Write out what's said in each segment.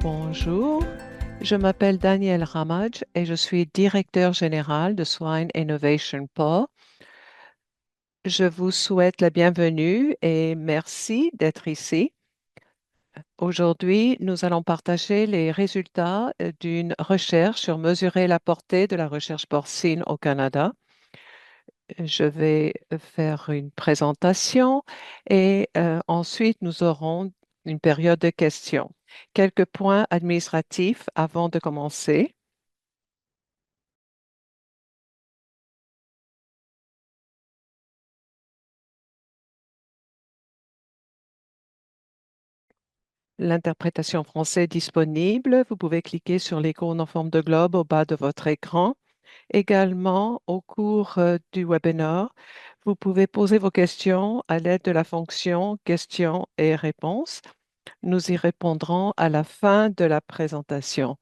Bonjour, je m'appelle Daniel Ramage et je suis directeur général de Swine Innovation Paw. Je vous souhaite la bienvenue et merci d'être ici. Aujourd'hui, nous allons partager les résultats d'une recherche sur mesurer la portée de la recherche porcine au Canada. Je vais faire une présentation et ensuite nous aurons une période de questions. Quelques points administratifs avant de commencer. L'interprétation française disponible. Vous pouvez cliquer sur l'icône en forme de globe au bas de votre écran. Également, au cours du webinaire, vous pouvez poser vos questions à l'aide de la fonction questions et réponses. Nous y répondrons à la fin de la présentation.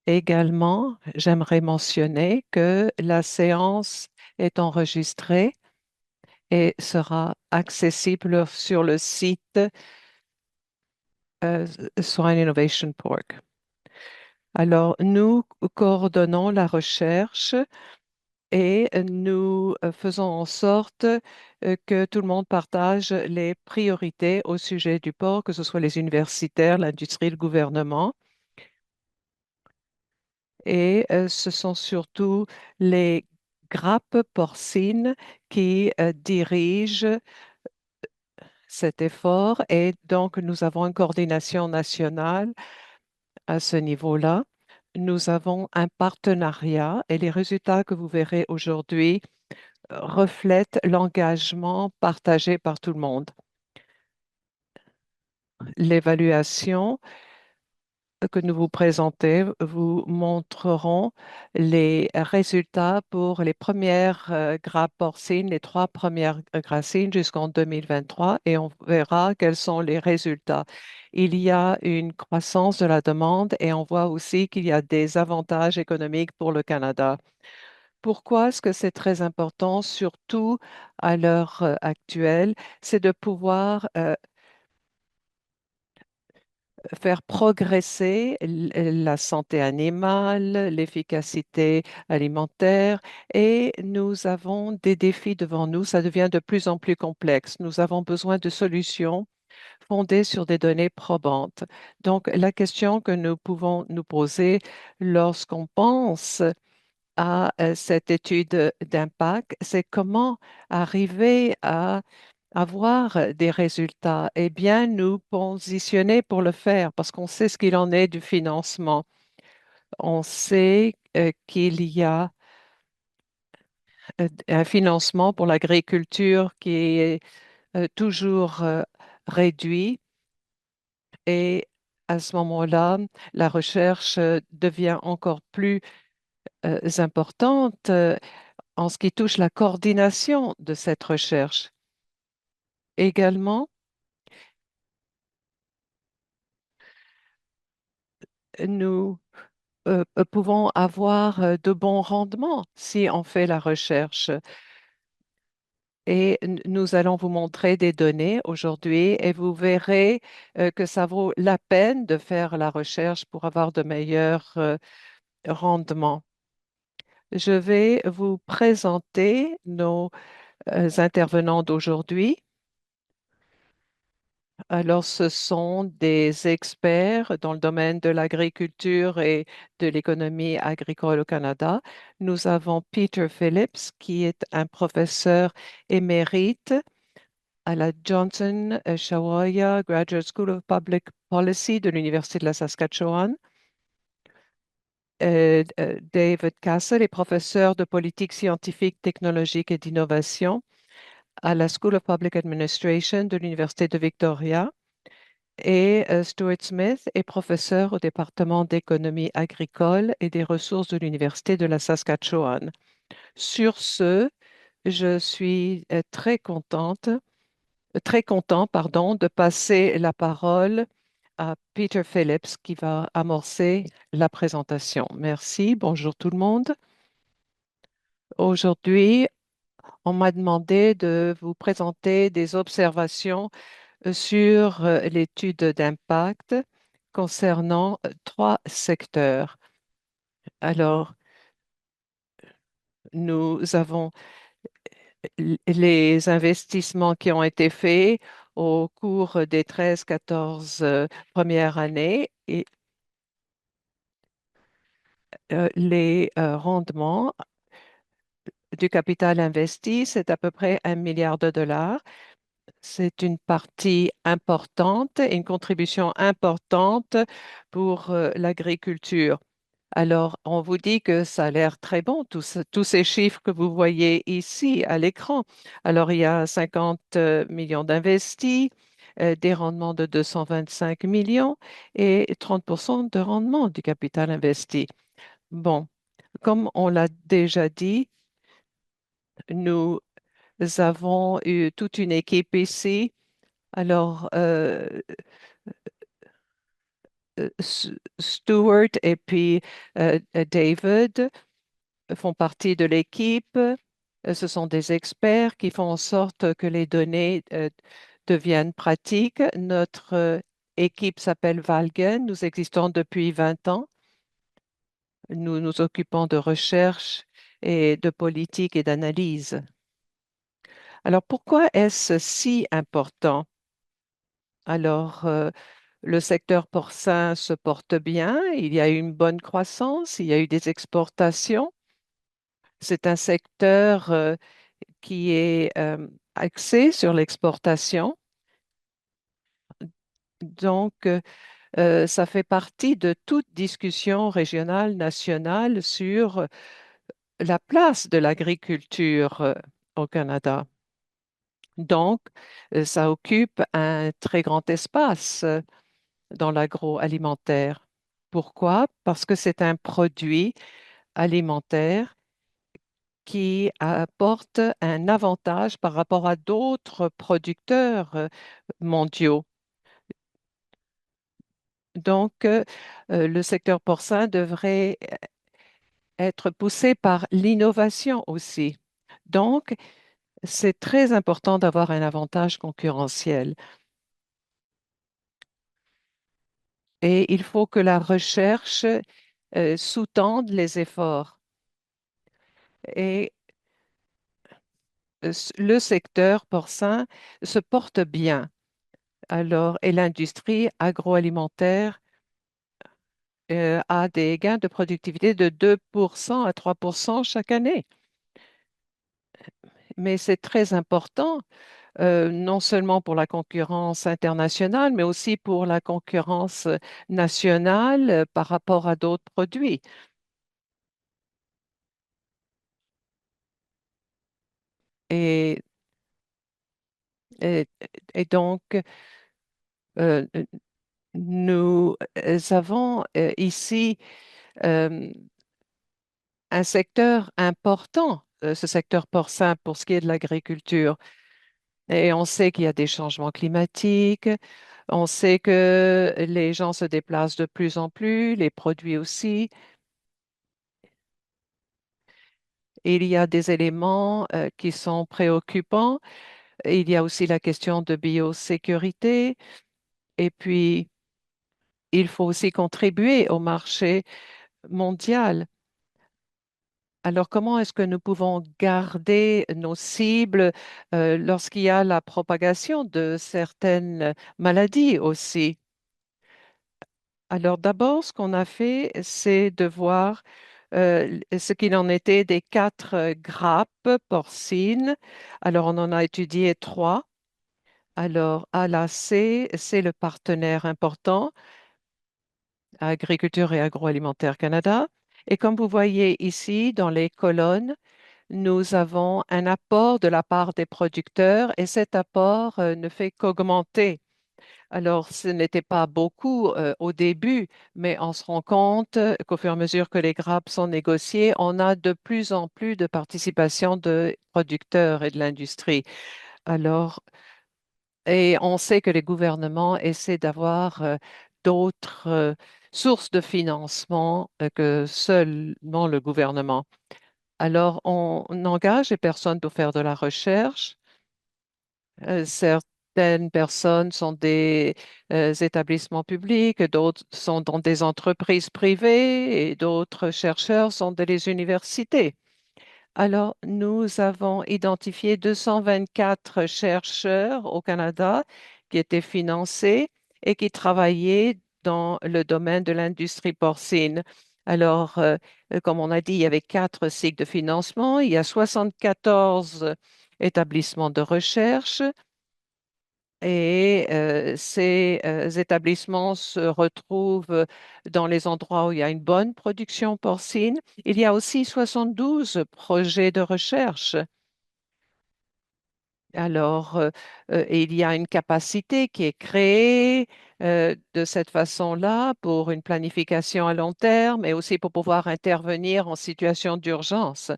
Également, j'aimerais mentionner que la séance est enregistrée et sera accessible sur le site euh, Swine Innovation Pork. Alors, nous coordonnons la recherche et nous faisons en sorte que tout le monde partage les priorités au sujet du porc, que ce soit les universitaires, l'industrie, le gouvernement. Et ce sont surtout les grappes porcines qui dirigent cet effort. Et donc, nous avons une coordination nationale à ce niveau-là. Nous avons un partenariat et les résultats que vous verrez aujourd'hui reflètent l'engagement partagé par tout le monde. L'évaluation que nous vous présentons vous montreront les résultats pour les premières grappes porcines, les trois premières gracines jusqu'en 2023 et on verra quels sont les résultats. Il y a une croissance de la demande et on voit aussi qu'il y a des avantages économiques pour le Canada. Pourquoi est-ce que c'est très important, surtout à l'heure actuelle, c'est de pouvoir faire progresser la santé animale, l'efficacité alimentaire et nous avons des défis devant nous. Ça devient de plus en plus complexe. Nous avons besoin de solutions fondées sur des données probantes. Donc, la question que nous pouvons nous poser lorsqu'on pense à cette étude d'impact, c'est comment arriver à avoir des résultats, eh bien, nous positionner pour le faire parce qu'on sait ce qu'il en est du financement. On sait qu'il y a un financement pour l'agriculture qui est toujours réduit et à ce moment-là, la recherche devient encore plus importante en ce qui touche la coordination de cette recherche. Également, nous pouvons avoir de bons rendements si on fait la recherche. Et nous allons vous montrer des données aujourd'hui et vous verrez que ça vaut la peine de faire la recherche pour avoir de meilleurs rendements. Je vais vous présenter nos intervenants d'aujourd'hui. Alors, ce sont des experts dans le domaine de l'agriculture et de l'économie agricole au Canada. Nous avons Peter Phillips, qui est un professeur émérite à la Johnson Shawaya Graduate School of Public Policy de l'Université de la Saskatchewan. David Castle est professeur de politique scientifique, technologique et d'innovation à la School of Public Administration de l'Université de Victoria. Et Stuart Smith est professeur au département d'économie agricole et des ressources de l'Université de la Saskatchewan. Sur ce, je suis très content, pardon, de passer la parole à Peter Phillips qui va amorcer la présentation. Merci. Bonjour tout le monde. Aujourd'hui, on m'a demandé de vous présenter des observations sur l'étude d'impact concernant trois secteurs. Alors, nous avons les investissements qui ont été faits au cours des 13-14 premières années et les rendements du capital investi, c'est à peu près 1 milliard de dollars. C'est une partie importante et une contribution importante pour l'agriculture. Alors, on vous dit que ça a l'air très bon, tous ces chiffres que vous voyez ici à l'écran. Alors, il y a 50 millions d'investis, des rendements de 225 millions et 30% de rendement du capital investi. Bon, comme on l'a déjà dit, nous avons eu toute une équipe ici. Alors, Stuart et puis David font partie de l'équipe. Ce sont des experts qui font en sorte que les données deviennent pratiques. Notre équipe s'appelle Valgen. Nous existons depuis 20 ans. Nous nous occupons de recherche et de politique et d'analyse. Alors, pourquoi est-ce si important? Alors, le secteur porcin se porte bien, il y a eu une bonne croissance, il y a eu des exportations. C'est un secteur qui est axé sur l'exportation. Donc, ça fait partie de toute discussion régionale, nationale sur la place de l'agriculture au Canada. Donc, ça occupe un très grand espace dans l'agroalimentaire. Pourquoi? Parce que c'est un produit alimentaire qui apporte un avantage par rapport à d'autres producteurs mondiaux. Donc, le secteur porcin devrait être poussé par l'innovation aussi. Donc, c'est très important d'avoir un avantage concurrentiel. Et il faut que la recherche sous-tende les efforts. Et le secteur porcin se porte bien. Alors, et l'industrie agroalimentaire a des gains de productivité de 2% à 3% chaque année. Mais c'est très important, non seulement pour la concurrence internationale, mais aussi pour la concurrence nationale par rapport à d'autres produits. Et, et, et donc, euh, nous avons ici euh, un secteur important, ce secteur porcin pour ce qui est de l'agriculture. Et on sait qu'il y a des changements climatiques, on sait que les gens se déplacent de plus en plus, les produits aussi. Il y a des éléments qui sont préoccupants. Il y a aussi la question de biosécurité. Et puis, il faut aussi contribuer au marché mondial. Alors, comment est-ce que nous pouvons garder nos cibles lorsqu'il y a la propagation de certaines maladies aussi? Alors, d'abord, ce qu'on a fait, c'est de voir ce qu'il en était des quatre grappes porcines. Alors, on en a étudié trois. Alors, ALAC, c'est le partenaire important, Agriculture et Agroalimentaire Canada. Et comme vous voyez ici, dans les colonnes, nous avons un apport de la part des producteurs et cet apport ne fait qu'augmenter. Alors, ce n'était pas beaucoup au début, mais on se rend compte qu'au fur et à mesure que les grappes sont négociées, on a de plus en plus de participation de producteurs et de l'industrie. Alors, et on sait que les gouvernements essaient d'avoir d'autres sources de financement que seulement le gouvernement. Alors, on engage les personnes pour faire de la recherche. Certes, certaines personnes sont des établissements publics, d'autres sont dans des entreprises privées et d'autres chercheurs sont dans les universités. Alors, nous avons identifié 224 chercheurs au Canada qui étaient financés et qui travaillaient dans le domaine de l'industrie porcine. Alors, comme on a dit, il y avait quatre cycles de financement, il y a 74 établissements de recherche et ces établissements se retrouvent dans les endroits où il y a une bonne production porcine. Il y a aussi 72 projets de recherche. Alors, il y a une capacité qui est créée de cette façon-là pour une planification à long terme et aussi pour pouvoir intervenir en situation d'urgence.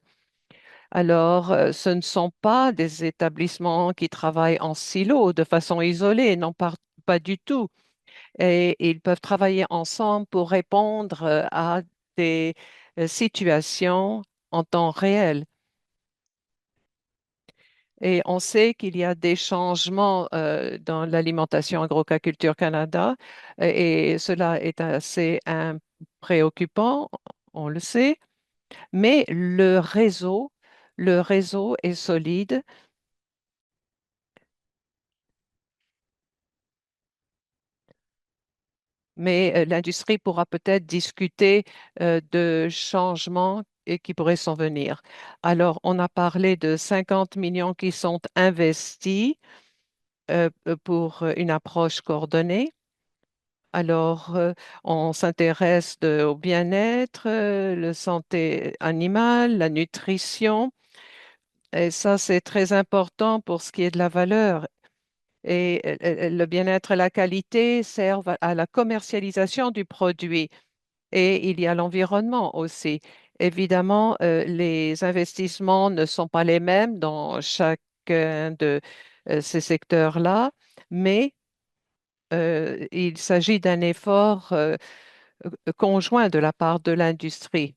Alors, ce ne sont pas des établissements qui travaillent en silo de façon isolée, non pas du tout. Et ils peuvent travailler ensemble pour répondre à des situations en temps réel. Et on sait qu'il y a des changements dans l'alimentation Agroaquaculture Canada et cela est assez préoccupant, on le sait, mais le réseau est solide. Mais l'industrie pourra peut-être discuter de changements qui pourraient s'en venir. Alors, on a parlé de 50 millions qui sont investis pour une approche coordonnée. Alors, on s'intéresse au bien-être, la santé animale, la nutrition. Et ça, c'est très important pour ce qui est de la valeur. Et le bien-être et la qualité servent à la commercialisation du produit. Et il y a l'environnement aussi. Évidemment, les investissements ne sont pas les mêmes dans chacun de ces secteurs-là, mais il s'agit d'un effort conjoint de la part de l'industrie.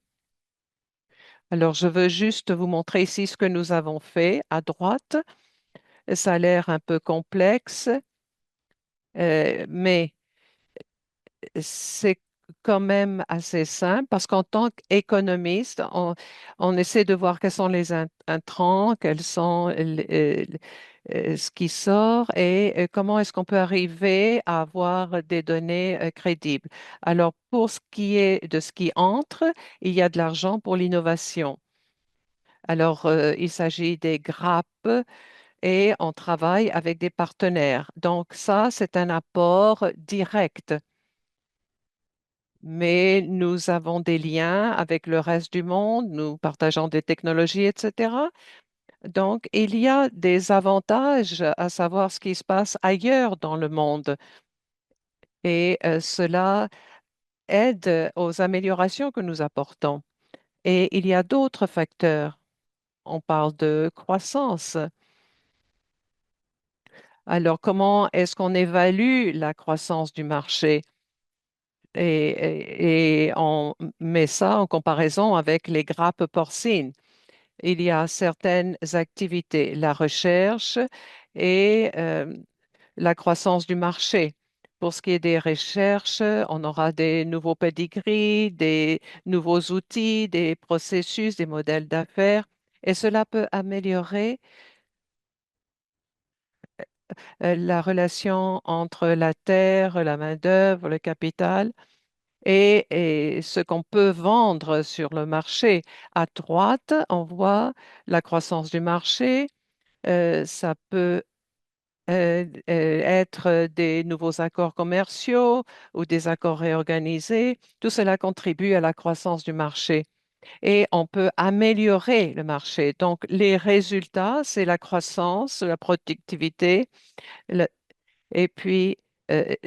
Alors, je veux juste vous montrer ici ce que nous avons fait à droite. Ça a l'air un peu complexe, mais c'est quand même assez simple parce qu'en tant qu'économiste, on essaie de voir quels sont les intrants, quels sont ce qui sort et comment est-ce qu'on peut arriver à avoir des données crédibles. Alors, pour ce qui est de ce qui entre, il y a de l'argent pour l'innovation. Alors, il s'agit des grappes et on travaille avec des partenaires. Donc, ça, c'est un apport direct, mais nous avons des liens avec le reste du monde, nous partageons des technologies, etc. Donc, il y a des avantages à savoir ce qui se passe ailleurs dans le monde et cela aide aux améliorations que nous apportons. Et il y a d'autres facteurs. On parle de croissance. Alors, comment est-ce qu'on évalue la croissance du marché? Et on met ça en comparaison avec les grappes porcines. Il y a certaines activités, la recherche et la croissance du marché. Pour ce qui est des recherches, on aura des nouveaux pédigris, des nouveaux outils, des processus, des modèles d'affaires, et cela peut améliorer la relation entre la terre, la main-d'œuvre, le capital et ce qu'on peut vendre sur le marché. À droite, on voit la croissance du marché. Ça peut être des nouveaux accords commerciaux ou des accords réorganisés. Tout cela contribue à la croissance du marché et on peut améliorer le marché. Donc, les résultats, c'est la croissance, la productivité et puis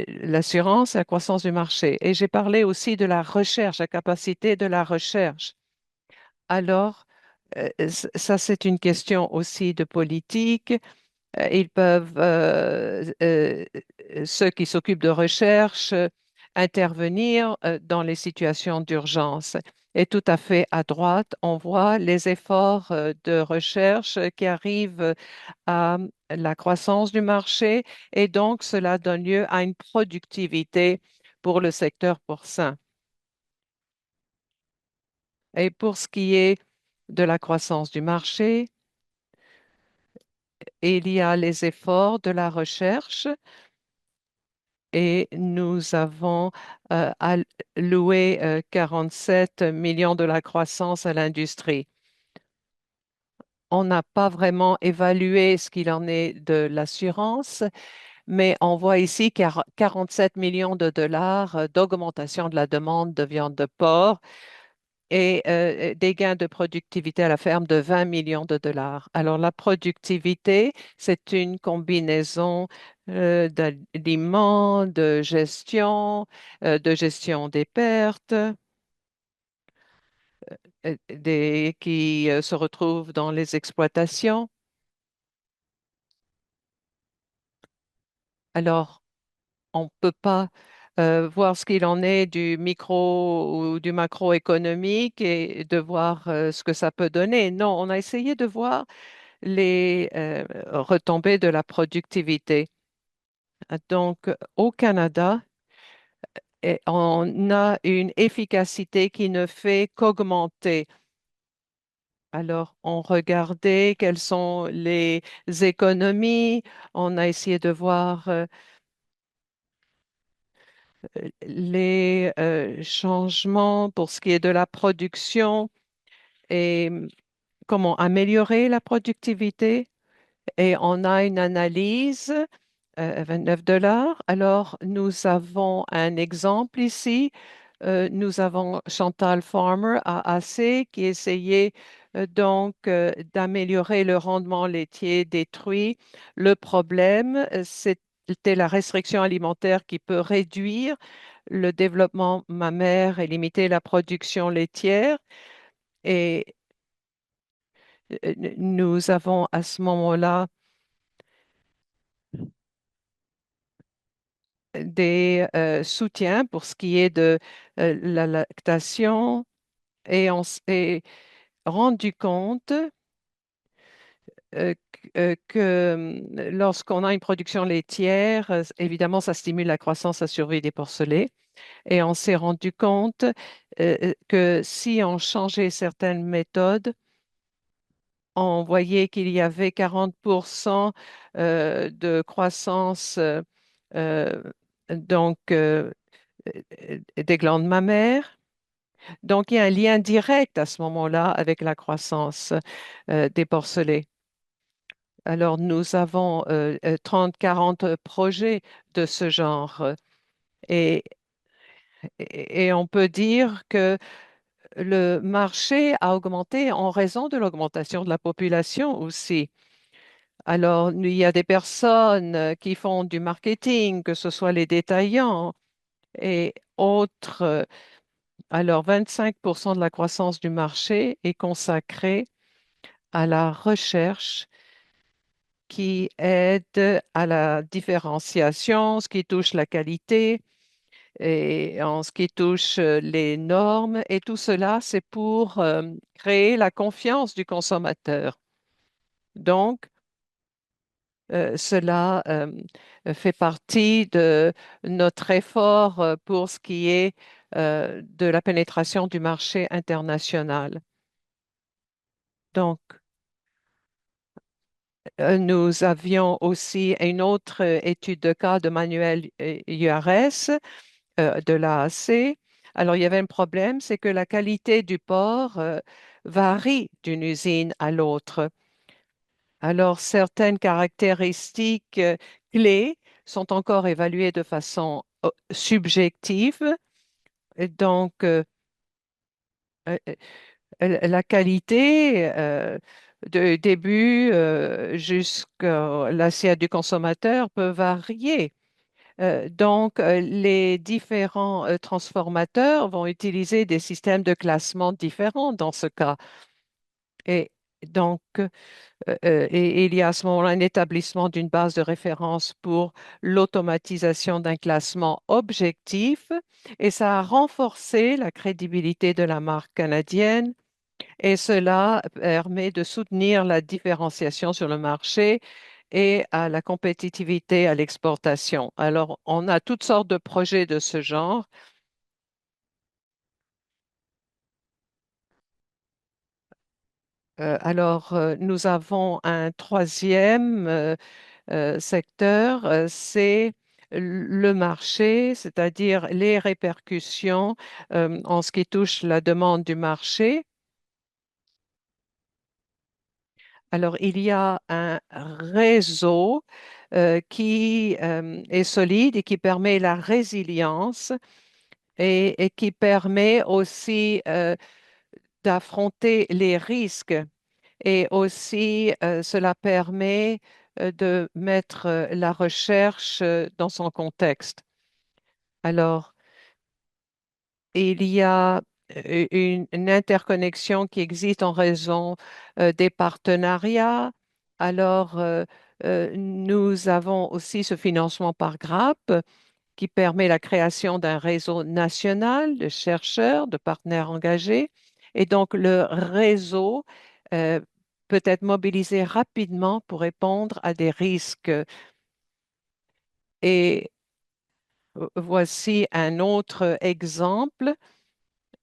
l'assurance et la croissance du marché. Et j'ai parlé aussi de la recherche, la capacité de la recherche. Alors, ça, c'est une question aussi de politique. Ils peuvent, ceux qui s'occupent de recherche, intervenir dans les situations d'urgence. Et tout à fait à droite, on voit les efforts de recherche qui arrivent à la croissance du marché et donc cela donne lieu à une productivité pour le secteur porcin. Et pour ce qui est de la croissance du marché, il y a les efforts de la recherche et nous avons alloué 47 millions de la croissance à l'industrie. On n'a pas vraiment évalué ce qu'il en est de l'assurance, mais on voit ici 47 millions de dollars d'augmentation de la demande de viande de porc et des gains de productivité à la ferme de 20 millions de dollars. Alors, la productivité, c'est une combinaison d'aliments, de gestion des pertes, qui se retrouvent dans les exploitations. Alors, on ne peut pas voir ce qu'il en est du micro ou du macroéconomique et de voir ce que ça peut donner. Non, on a essayé de voir les retombées de la productivité. Donc, au Canada, on a une efficacité qui ne fait qu'augmenter. Alors, on regardait quelles sont les économies, on a essayé de voir les changements pour ce qui est de la production et comment améliorer la productivité. Et on a une analyse 29 dollars. Alors, nous avons un exemple ici. Nous avons Chantal Farmer à AC qui essayait d'améliorer le rendement laitier détruit. Le problème, c'était la restriction alimentaire qui peut réduire le développement mammaire et limiter la production laitière. Et nous avons à ce moment-là des soutiens pour ce qui est de la lactation et on s'est rendu compte que lorsqu'on a une production laitière, évidemment, ça stimule la croissance, la survie des porcelets. Et on s'est rendu compte que si on changeait certaines méthodes, on voyait qu'il y avait 40% de croissance euh, donc, des glandes mammaires. Donc, il y a un lien direct à ce moment-là avec la croissance des porcelets. Alors, nous avons 30-40 projets de ce genre et, et on peut dire que le marché a augmenté en raison de l'augmentation de la population aussi. Alors, il y a des personnes qui font du marketing, que ce soit les détaillants et autres. Alors, 25% de la croissance du marché est consacrée à la recherche qui aide à la différenciation, ce qui touche la qualité et en ce qui touche les normes. Et tout cela, c'est pour créer la confiance du consommateur. Donc, cela fait partie de notre effort pour ce qui est de la pénétration du marché international. Donc, nous avions aussi une autre étude de cas de manuel URS de l'AAC. Alors, il y avait un problème, c'est que la qualité du porc varie d'une usine à l'autre. Alors, certaines caractéristiques clés sont encore évaluées de façon subjective. Et donc, euh, la qualité de début jusqu'à l'assiette du consommateur peut varier. Donc, les différents transformateurs vont utiliser des systèmes de classement différents dans ce cas. Et donc, et il y a à ce moment-là un établissement d'une base de référence pour l'automatisation d'un classement objectif et ça a renforcé la crédibilité de la marque canadienne et cela permet de soutenir la différenciation sur le marché et à la compétitivité à l'exportation. Alors, on a toutes sortes de projets de ce genre. Nous avons un troisième secteur, c'est le marché, c'est-à-dire les répercussions en ce qui touche la demande du marché. Alors, il y a un réseau qui est solide et qui permet la résilience et qui permet aussi d'affronter les risques. Et aussi, cela permet de mettre la recherche dans son contexte. Alors, il y a une interconnexion qui existe en raison des partenariats. Alors, nous avons aussi ce financement par grappe qui permet la création d'un réseau national de chercheurs, de partenaires engagés. Et donc, le réseau euh, peut être mobilisé rapidement pour répondre à des risques. Et voici un autre exemple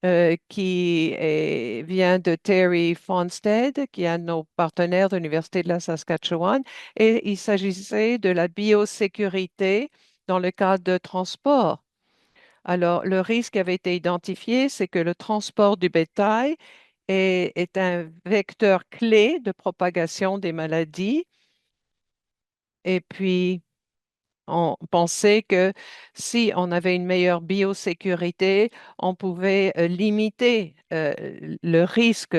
vient de Terry Fonstead, qui est un de nos partenaires de l'Université de la Saskatchewan. Et il s'agissait de la biosécurité dans le cadre de transport. Alors, le risque qui avait été identifié, c'est que le transport du bétail est un vecteur clé de propagation des maladies. Et puis, on pensait que si on avait une meilleure biosécurité, on pouvait limiter le risque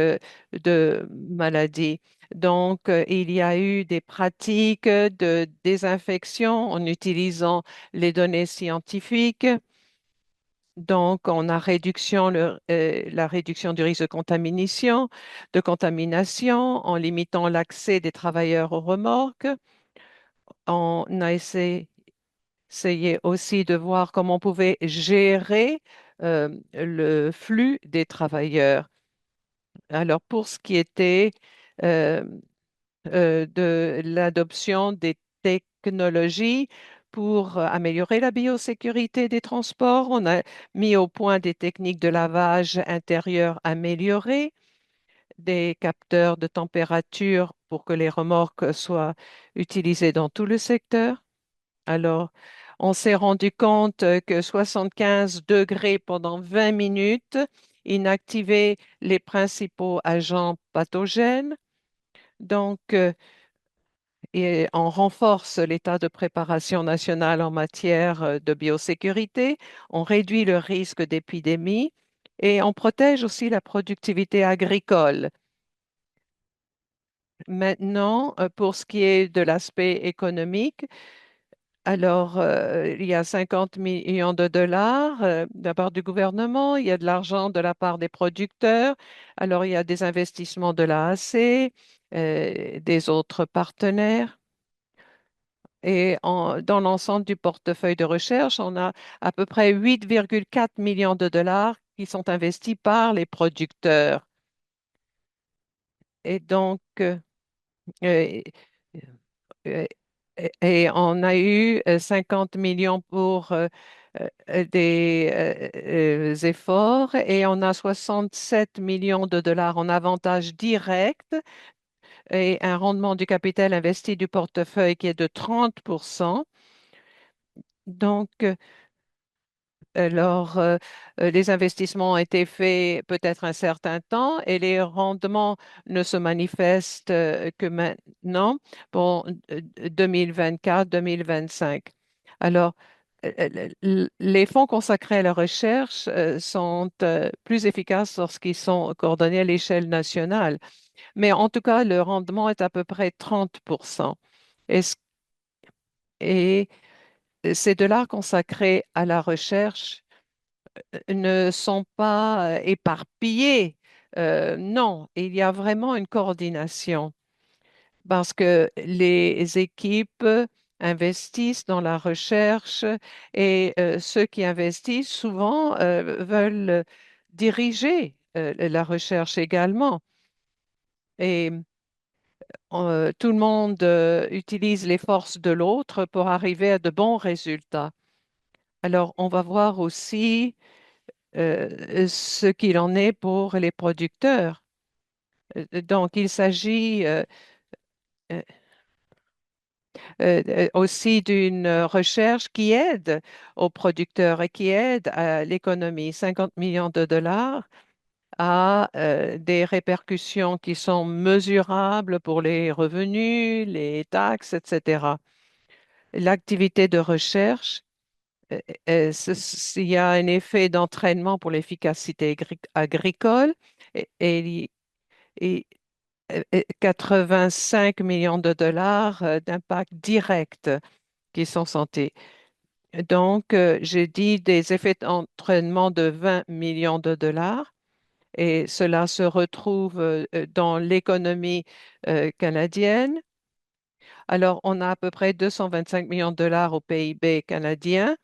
de maladie. Donc, il y a eu des pratiques de désinfection en utilisant les données scientifiques. Donc, on a la réduction du risque de contamination en limitant l'accès des travailleurs aux remorques. On a essayé aussi de voir comment on pouvait gérer le flux des travailleurs. Alors, pour ce qui était euh, de l'adoption des technologies pour améliorer la biosécurité des transports. On a mis au point des techniques de lavage intérieur améliorées, des capteurs de température pour que les remorques soient utilisées dans tout le secteur. Alors, on s'est rendu compte que 75 degrés pendant 20 minutes inactivait les principaux agents pathogènes. Donc, et on renforce l'état de préparation nationale en matière de biosécurité, on réduit le risque d'épidémie et on protège aussi la productivité agricole. Maintenant, pour ce qui est de l'aspect économique, il y a 50 millions de dollars de la part du gouvernement, il y a de l'argent de la part des producteurs, alors il y a des investissements de l'AAC, des autres partenaires. Et dans l'ensemble du portefeuille de recherche, on a à peu près 8,4 millions de dollars qui sont investis par les producteurs. Et donc, euh, euh, et on a eu 50 millions pour des efforts et on a 67 millions de dollars en avantages directs et un rendement du capital investi du portefeuille qui est de 30%. Donc, les investissements ont été faits peut-être un certain temps et les rendements ne se manifestent que maintenant pour 2024-2025. Alors, les fonds consacrés à la recherche sont plus efficaces lorsqu'ils sont coordonnés à l'échelle nationale. Mais en tout cas, le rendement est à peu près 30%. Est-ce- Et ces dollars consacrés à la recherche ne sont pas éparpillés. Non, il y a vraiment une coordination parce que les équipes investissent dans la recherche et ceux qui investissent souvent veulent diriger la recherche également. Et tout le monde utilise les forces de l'autre pour arriver à de bons résultats. Alors, on va voir aussi ce qu'il en est pour les producteurs. Donc, il s'agit euh, aussi d'une recherche qui aide aux producteurs et qui aide à l'économie. 50 millions de dollars a des répercussions qui sont mesurables pour les revenus, les taxes, etc. L'activité de recherche, il y a un effet d'entraînement pour l'efficacité agricole et, et- et 85 millions de dollars d'impact direct qui sont santé. Donc, j'ai dit des effets d'entraînement de 20 millions de dollars et cela se retrouve dans l'économie canadienne. Alors, on a à peu près 225 millions de dollars au PIB canadien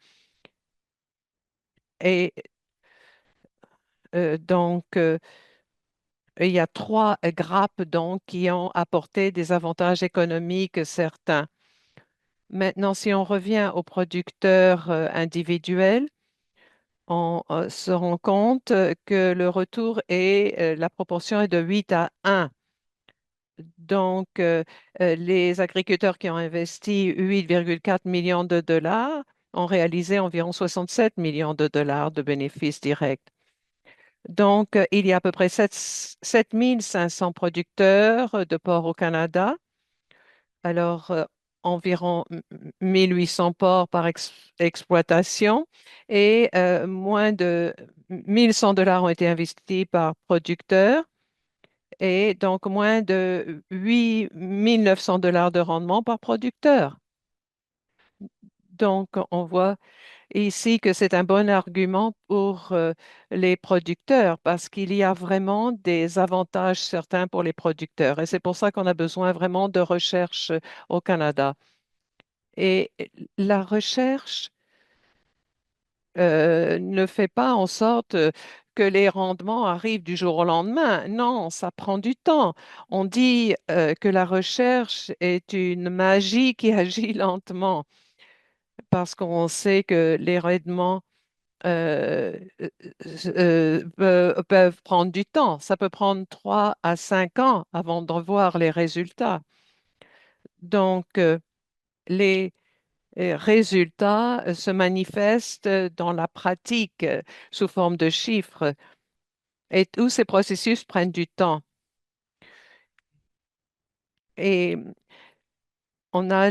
et il y a trois grappes donc qui ont apporté des avantages économiques certains. Maintenant, si on revient aux producteurs individuels, on se rend compte que le retour est, la proportion est de 8 à 1. Donc, les agriculteurs qui ont investi 8,4 millions de dollars ont réalisé environ 67 millions de dollars de bénéfices directs. Donc, il y a à peu près 7 500 producteurs de porcs au Canada. Alors, environ 1800 porcs par exploitation et moins de 1100 dollars ont été investis par producteur et donc moins de 8 900 dollars de rendement par producteur. Donc, on voit ici que c'est un bon argument pour les producteurs parce qu'il y a vraiment des avantages certains pour les producteurs et c'est pour ça qu'on a besoin vraiment de recherche au Canada. Et la recherche ne fait pas en sorte que les rendements arrivent du jour au lendemain. Non, ça prend du temps. On dit que la recherche est une magie qui agit lentement parce qu'on sait que les rendements peuvent prendre du temps. Ça peut prendre 3 à 5 ans avant de voir les résultats. Donc, les résultats se manifestent dans la pratique sous forme de chiffres et tous ces processus prennent du temps. Et on a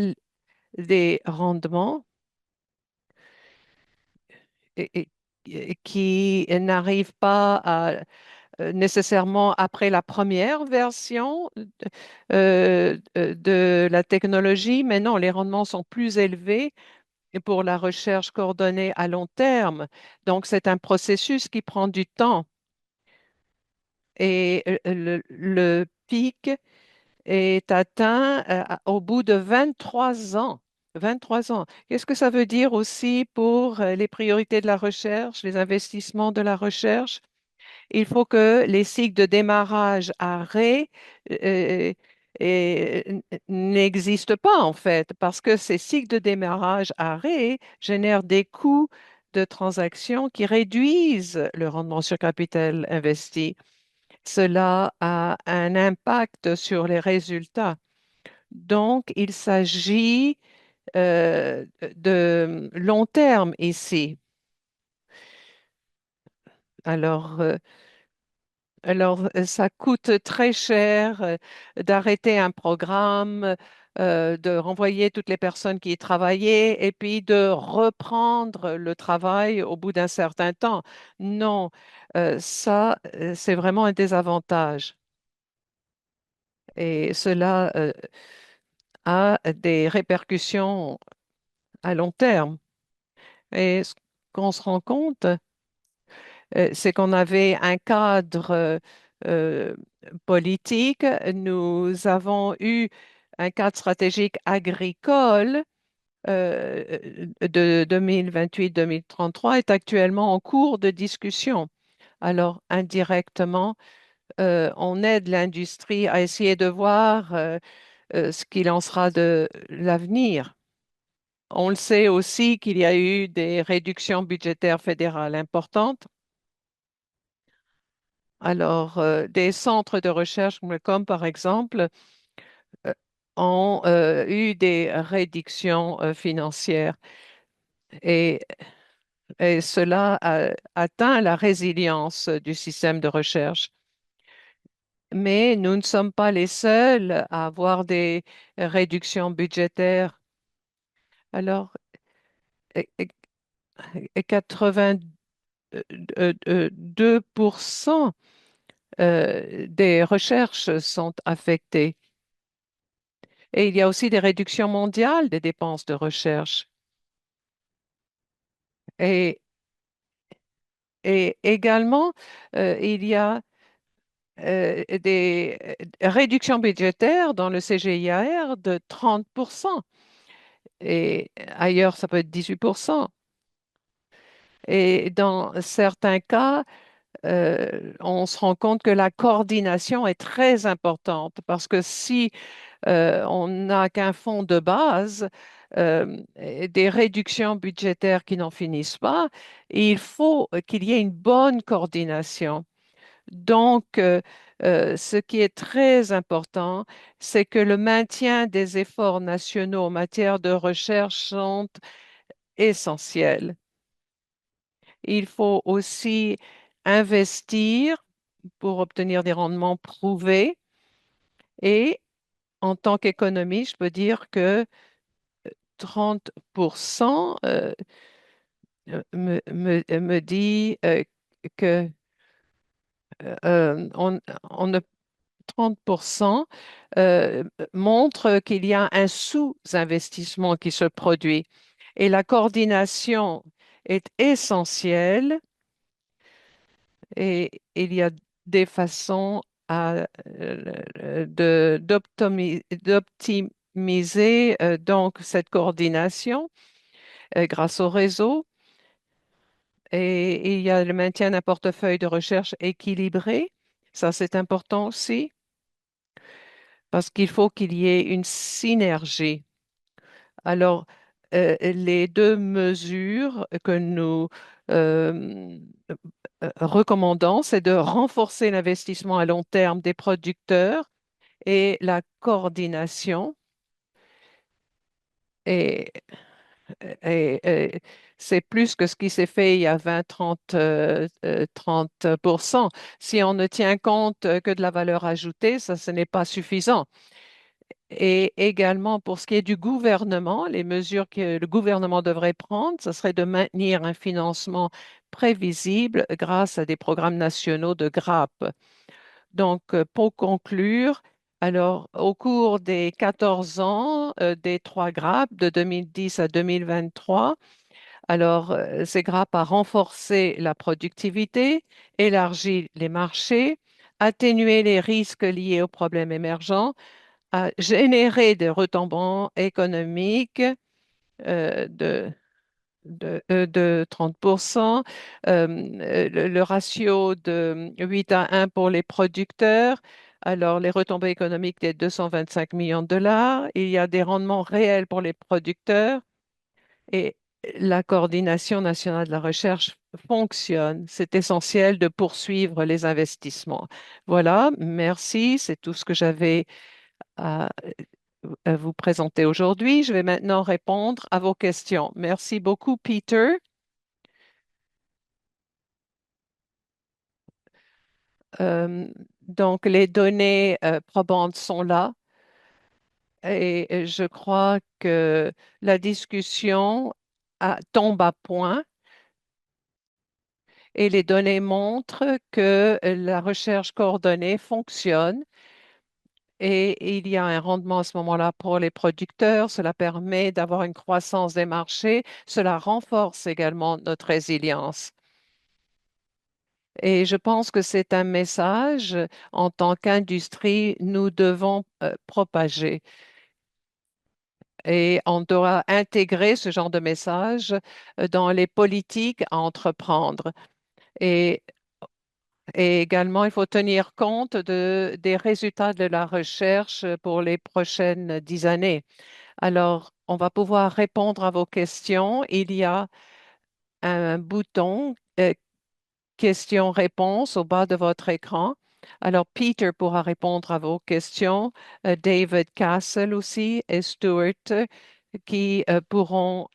des rendements et- et- qui n'arrivent pas nécessairement après la première version de la technologie, mais non, les rendements sont plus élevés pour la recherche coordonnée à long terme. Donc, c'est un processus qui prend du temps. Et le pic est atteint au bout de 23 ans. 23 ans. Qu'est-ce que ça veut dire aussi pour les priorités de la recherche, les investissements de la recherche? Il faut que les cycles de démarrage arrêt euh, n'existent pas en fait, parce que ces cycles de démarrage arrêt génèrent des coûts de transaction qui réduisent le rendement sur capital investi. Cela a un impact sur les résultats. Donc, il s'agit de long terme ici. Alors, ça coûte très cher d'arrêter un programme, de renvoyer toutes les personnes qui y travaillaient et puis de reprendre le travail au bout d'un certain temps. Non, ça, c'est vraiment un désavantage. Et cela a des répercussions à long terme. Et ce qu'on se rend compte, c'est qu'on avait un cadre euh, politique. Nous avons eu un cadre stratégique agricole de 2028-2033 est actuellement en cours de discussion. Alors, indirectement, on aide l'industrie à essayer de voir ce qu'il en sera de l'avenir. On le sait aussi qu'il y a eu des réductions budgétaires fédérales importantes. Alors, des centres de recherche comme par exemple euh, ont eu des réductions financières et, et cela a atteint la résilience du système de recherche. Mais nous ne sommes pas les seuls à avoir des réductions budgétaires. Alors, et- et- et 82% des recherches sont affectées. Et il y a aussi des réductions mondiales des dépenses de recherche. Et, et également, il y a des réductions budgétaires dans le CGIAR de 30%. Et ailleurs, ça peut être 18%. Et dans certains cas, on se rend compte que la coordination est très importante parce que si on n'a qu'un fonds de base, et des réductions budgétaires qui n'en finissent pas, il faut qu'il y ait une bonne coordination. Donc, ce qui est très important, c'est que le maintien des efforts nationaux en matière de recherche sont essentiels. Il faut aussi investir pour obtenir des rendements prouvés et en tant qu'économie, je peux dire que 30% me dit que on ne 30% montre qu'il y a un sous-investissement qui se produit et la coordination est essentielle et il y a des façons d'optimiser donc cette coordination grâce au réseau et il y a le maintien d'un portefeuille de recherche équilibré. Ça, c'est important aussi parce qu'il faut qu'il y ait une synergie. Alors, les deux mesures que nous euh, recommandons, c'est de renforcer l'investissement à long terme des producteurs et la coordination. Et, et c'est plus que ce qui s'est fait il y a 20, 30%. Si on ne tient compte que de la valeur ajoutée, ça, ce n'est pas suffisant. Et également, pour ce qui est du gouvernement, les mesures que le gouvernement devrait prendre, ce serait de maintenir un financement prévisible grâce à des programmes nationaux de grappes. Donc, pour conclure, alors, au cours des 14 ans des trois grappes de 2010 à 2023, alors, ces grappes a renforcé la productivité, élargi les marchés, atténué les risques liés aux problèmes émergents, a généré des retombants économiques euh, de, de 30%, le ratio de 8 à 1 pour les producteurs. Alors, les retombées économiques des 225 millions de dollars. Il y a des rendements réels pour les producteurs et la coordination nationale de la recherche fonctionne. C'est essentiel de poursuivre les investissements. Voilà, merci. C'est tout ce que j'avais à vous présenter aujourd'hui. Je vais maintenant répondre à vos questions. Merci beaucoup, Peter. Euh, donc, les données probantes sont là et je crois que la discussion tombe à point et les données montrent que la recherche coordonnée fonctionne et il y a un rendement à ce moment-là pour les producteurs. Cela permet d'avoir une croissance des marchés. Cela renforce également notre résilience. Et je pense que c'est un message en tant qu'industrie, nous devons propager. Et on doit intégrer ce genre de message dans les politiques à entreprendre. Et Et également, il faut tenir compte des résultats de la recherche pour les prochaines 10 années. Alors, on va pouvoir répondre à vos questions. Il y a un bouton questions-réponses au bas de votre écran. Alors, Peter pourra répondre à vos questions, David Castle aussi et Stuart, qui pourront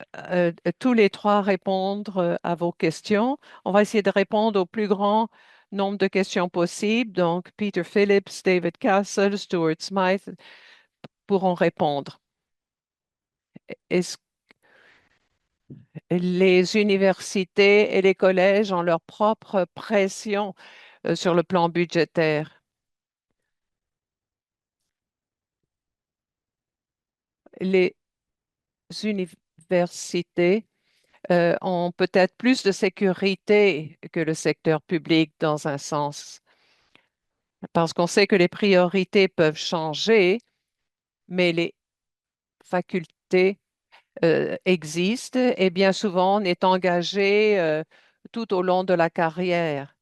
tous les trois répondre à vos questions. On va essayer de répondre au plus grand nombre de questions possible. Donc, Peter Phillips, David Castle, Stuart Smythe pourront répondre. Est-ce que les universités et les collèges ont leur propre pression sur le plan budgétaire? Les universités ont peut-être plus de sécurité que le secteur public dans un sens, parce qu'on sait que les priorités peuvent changer, mais les facultés existent et bien souvent on est engagé tout au long de la carrière.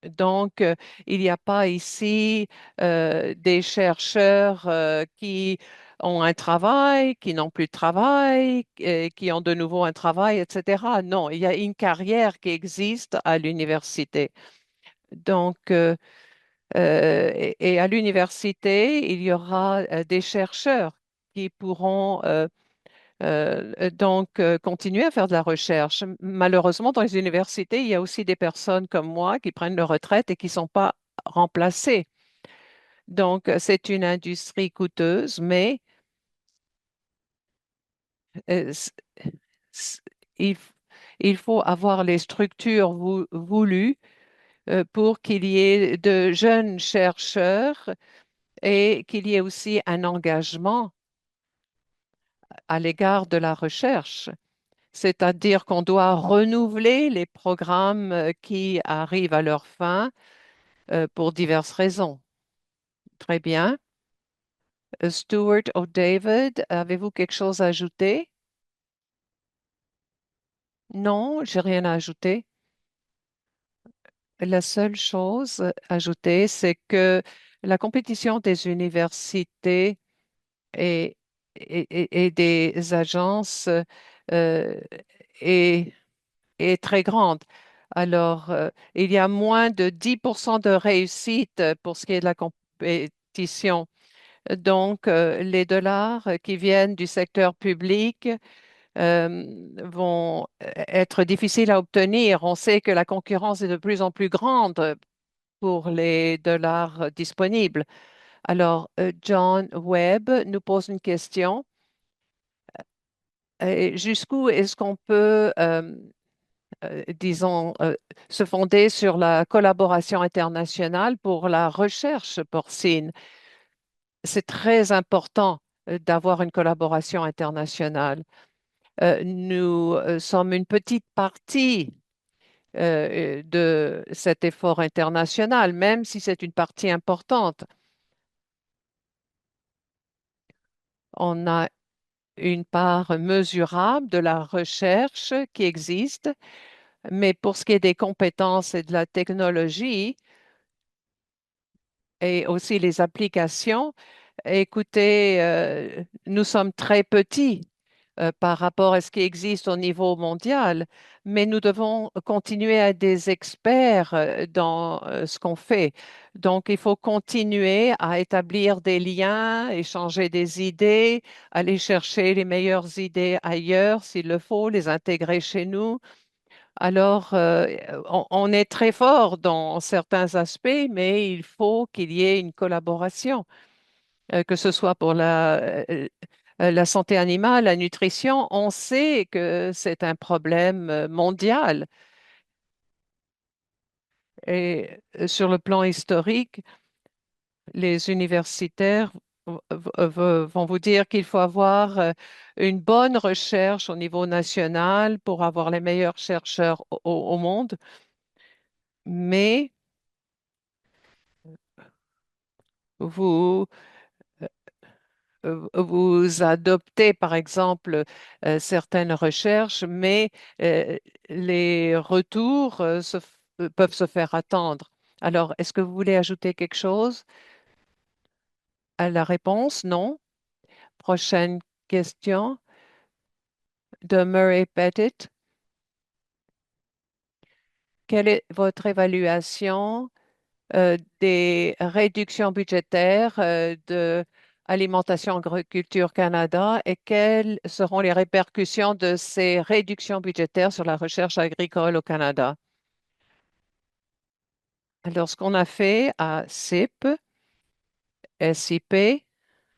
Donc, il n'y a pas ici des chercheurs qui ont un travail, qui n'ont plus de travail, qui ont de nouveau un travail, etc. Non, il y a une carrière qui existe à l'université. Donc, et à l'université, il y aura des chercheurs qui pourront continuer à faire de la recherche. Malheureusement, dans les universités, il y a aussi des personnes comme moi qui prennent leur retraite et qui ne sont pas remplacées. Donc, c'est une industrie coûteuse, mais euh, s- s- il, f- il faut avoir les structures voulues pour qu'il y ait de jeunes chercheurs et qu'il y ait aussi un engagement à l'égard de la recherche. C'est-à-dire qu'on doit renouveler les programmes qui arrivent à leur fin pour diverses raisons. Très bien. Stuart ou David, avez-vous quelque chose à ajouter? Non, j'ai rien à ajouter. La seule chose à ajouter, c'est que la compétition des universités et, et des agences euh, est est très grande. Alors, il y a moins de 10% de réussite pour ce qui est de la compétition. Donc, les dollars qui viennent du secteur public vont être difficiles à obtenir. On sait que la concurrence est de plus en plus grande pour les dollars disponibles. Alors, John Webb nous pose une question. Jusqu'où est-ce qu'on peut disons, se fonder sur la collaboration internationale pour la recherche porcine? C'est très important d'avoir une collaboration internationale. Nous sommes une petite partie de cet effort international, même si c'est une partie importante. On a une part mesurable de la recherche qui existe, mais pour ce qui est des compétences et de la technologie, et aussi les applications. Écoutez, nous sommes très petits par rapport à ce qui existe au niveau mondial, mais nous devons continuer à être des experts dans ce qu'on fait. Donc, il faut continuer à établir des liens, échanger des idées, aller chercher les meilleures idées ailleurs s'il le faut, les intégrer chez nous. Alors, on est très fort dans certains aspects, mais il faut qu'il y ait une collaboration, que ce soit pour la santé animale, la nutrition. On sait que c'est un problème mondial. Et sur le plan historique, les universitaires vont vous dire qu'il faut avoir une bonne recherche au niveau national pour avoir les meilleurs chercheurs au monde, mais vous vous adoptez, par exemple, certaines recherches, mais les retours peuvent se faire attendre. Alors, est-ce que vous voulez ajouter quelque chose à la réponse? Non. Prochaine question de Murray Pettit. Quelle est votre évaluation des réductions budgétaires de Alimentation Agriculture Canada et quelles seront les répercussions de ces réductions budgétaires sur la recherche agricole au Canada? Alors, ce qu'on a fait à SIP,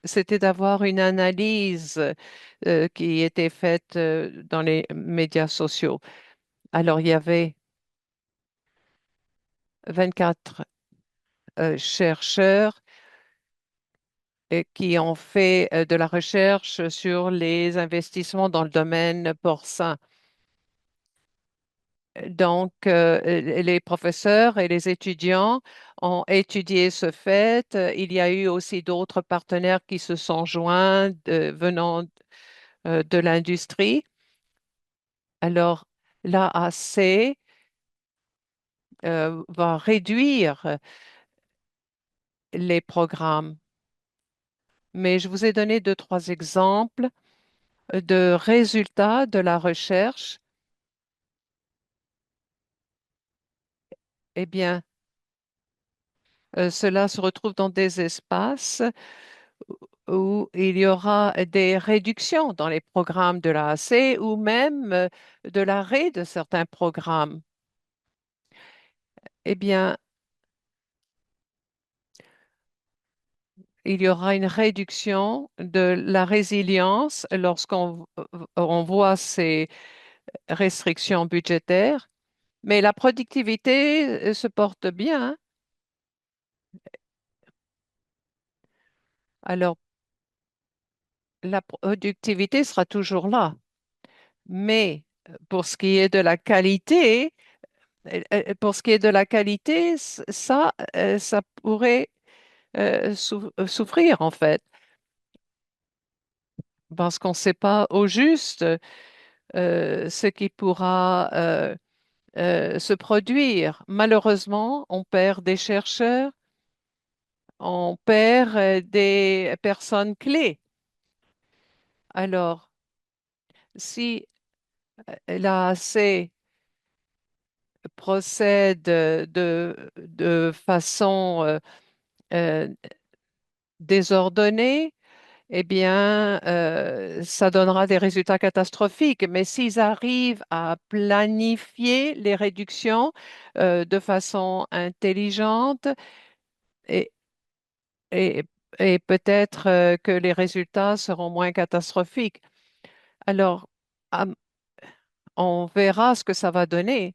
c'était d'avoir une analyse qui était faite dans les médias sociaux. Alors, il y avait 24 chercheurs qui ont fait de la recherche sur les investissements dans le domaine porcin. Donc, les professeurs et les étudiants ont étudié ce fait. Il y a eu aussi d'autres partenaires qui se sont joints venant de l'industrie. Alors, l'AAC va réduire les programmes. Mais je vous ai donné deux, trois exemples de résultats de la recherche. Eh bien, cela se retrouve dans des espaces où il y aura des réductions dans les programmes de l'AAC ou même de l'arrêt de certains programmes. Eh bien, il y aura une réduction de la résilience lorsqu'on on voit ces restrictions budgétaires, mais la productivité se porte bien, hein. Alors, la productivité sera toujours là, mais pour ce qui est de la qualité, pour ce qui est de la qualité, ça pourrait souffrir en fait, parce qu'on ne sait pas au juste ce qui pourra se produire. Malheureusement, on perd des chercheurs, on perd des personnes clés. Alors, si l'AAC procède de façon euh, désordonnée, eh bien, ça donnera des résultats catastrophiques. Mais s'ils arrivent à planifier les réductions de façon intelligente et, et, et peut-être que les résultats seront moins catastrophiques. Alors, à- on verra ce que ça va donner,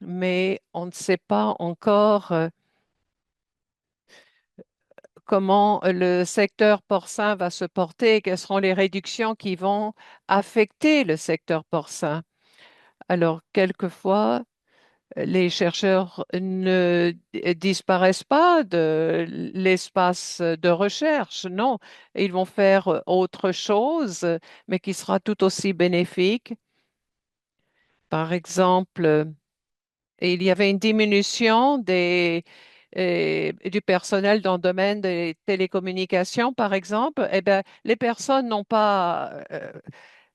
mais on ne sait pas encore comment le secteur porcin va se porter et quelles seront les réductions qui vont affecter le secteur porcin. Alors, quelquefois, les chercheurs ne disparaissent pas de l'espace de recherche, non, ils vont faire autre chose, mais qui sera tout aussi bénéfique. Par exemple, il y avait une diminution du personnel dans le domaine des télécommunications, par exemple. Eh bien, les personnes n'ont pas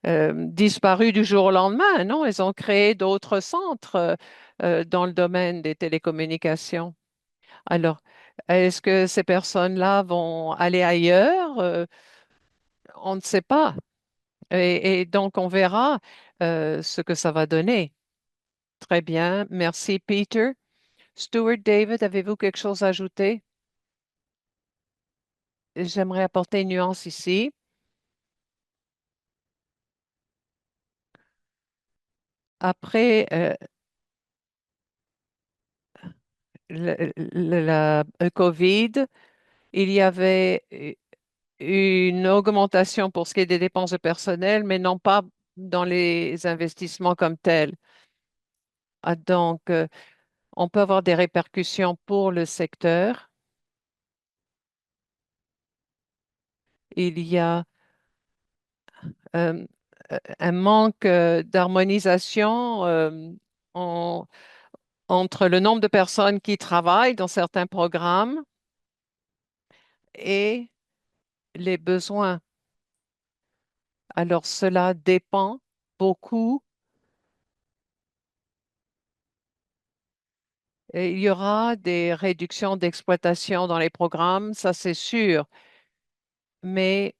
disparu du jour au lendemain, non, elles ont créé d'autres centres dans le domaine des télécommunications. Alors, est-ce que ces personnes-là vont aller ailleurs? On ne sait pas. Et donc, on verra ce que ça va donner. Très bien. Merci, Peter. Stuart, David, avez-vous quelque chose à ajouter? J'aimerais apporter une nuance ici. Après la COVID, il y avait une augmentation pour ce qui est des dépenses de personnel, mais non pas dans les investissements comme tels. Ah, donc, on peut avoir des répercussions pour le secteur. Il y a euh, un manque d'harmonisation entre le nombre de personnes qui travaillent dans certains programmes et les besoins. Alors, cela dépend beaucoup. Et il y aura des réductions d'exploitation dans les programmes, ça c'est sûr, mais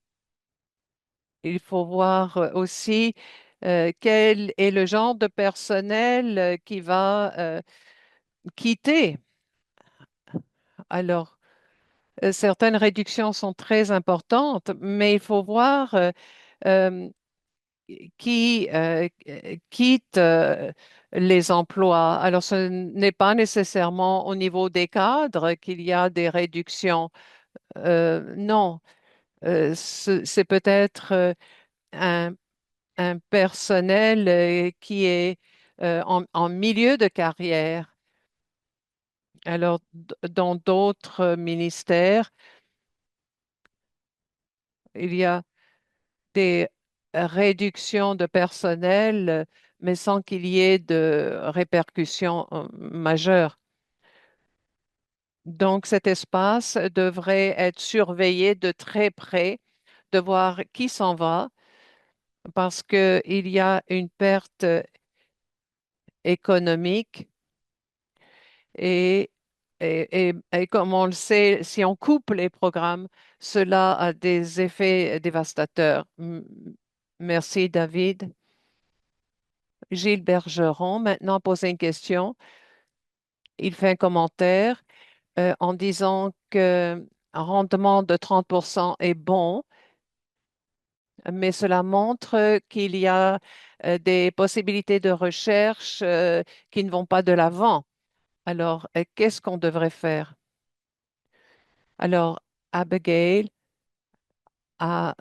il faut voir aussi quel est le genre de personnel qui va quitter. Alors, certaines réductions sont très importantes, mais il faut voir euh, qui quitte les emplois. Alors, ce n'est pas nécessairement au niveau des cadres qu'il y a des réductions. Non. C'est peut-être un, un personnel qui est en milieu de carrière. Alors, dans d'autres ministères, il y a des réductions de personnel, mais sans qu'il y ait de répercussions majeures. Donc, cet espace devrait être surveillé de très près, de voir qui s'en va, parce qu'il y a une perte économique et, et comme on le sait, si on coupe les programmes, cela a des effets dévastateurs. Merci, David. Gilles Bergeron, maintenant, pose une question. Il fait un commentaire en disant que un rendement de 30% est bon, mais cela montre qu'il y a des possibilités de recherche qui ne vont pas de l'avant. Alors, qu'est-ce qu'on devrait faire? Alors, Abigail a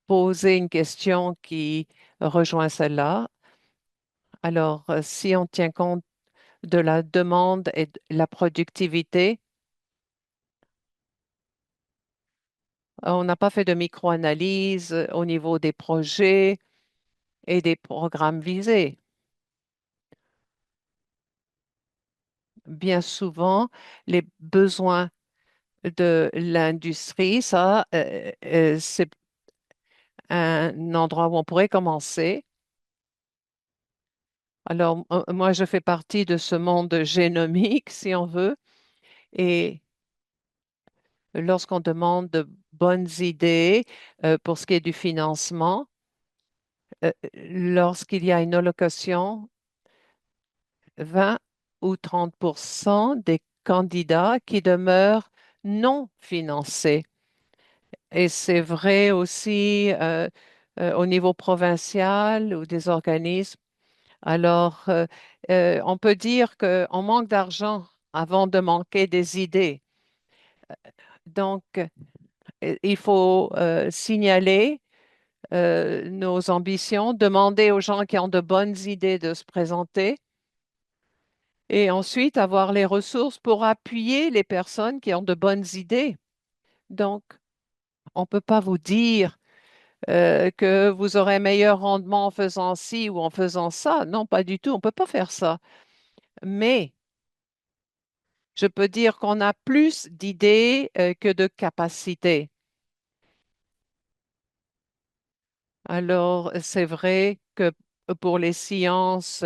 posé une question qui rejoint celle-là. Alors, si on tient compte de la demande et de la productivité, on n'a pas fait de micro-analyse au niveau des projets et des programmes visés. Bien souvent, les besoins de l'industrie, ça, c'est un endroit où on pourrait commencer. Alors, moi, je fais partie de ce monde génomique, si on veut, et lorsqu'on demande de bonnes idées pour ce qui est du financement, lorsqu'il y a une allocation, 20 ou 30% des candidats qui demeurent non financés. Et c'est vrai aussi au niveau provincial ou des organismes. Alors, on peut dire qu'on manque d'argent avant de manquer des idées. Donc, il faut signaler nos ambitions, demander aux gens qui ont de bonnes idées de se présenter et ensuite avoir les ressources pour appuyer les personnes qui ont de bonnes idées. Donc, on ne peut pas vous dire que vous aurez un meilleur rendement en faisant ci ou en faisant ça. Non, pas du tout. On ne peut pas faire ça. Mais je peux dire qu'on a plus d'idées que de capacités. Alors, c'est vrai que pour les sciences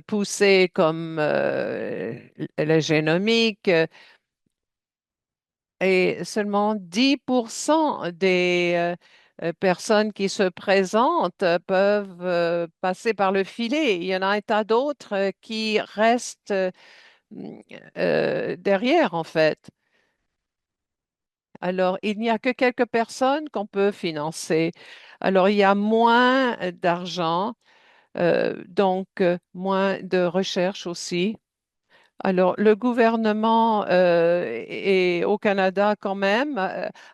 poussées comme la génomique, et seulement 10% des personnes qui se présentent peuvent passer par le filet. Il y en a un tas d'autres qui restent mm, derrière, en fait. Alors, il n'y a que quelques personnes qu'on peut financer. Alors, il y a moins d'argent, donc moins de recherche aussi. Alors, le gouvernement et au Canada quand même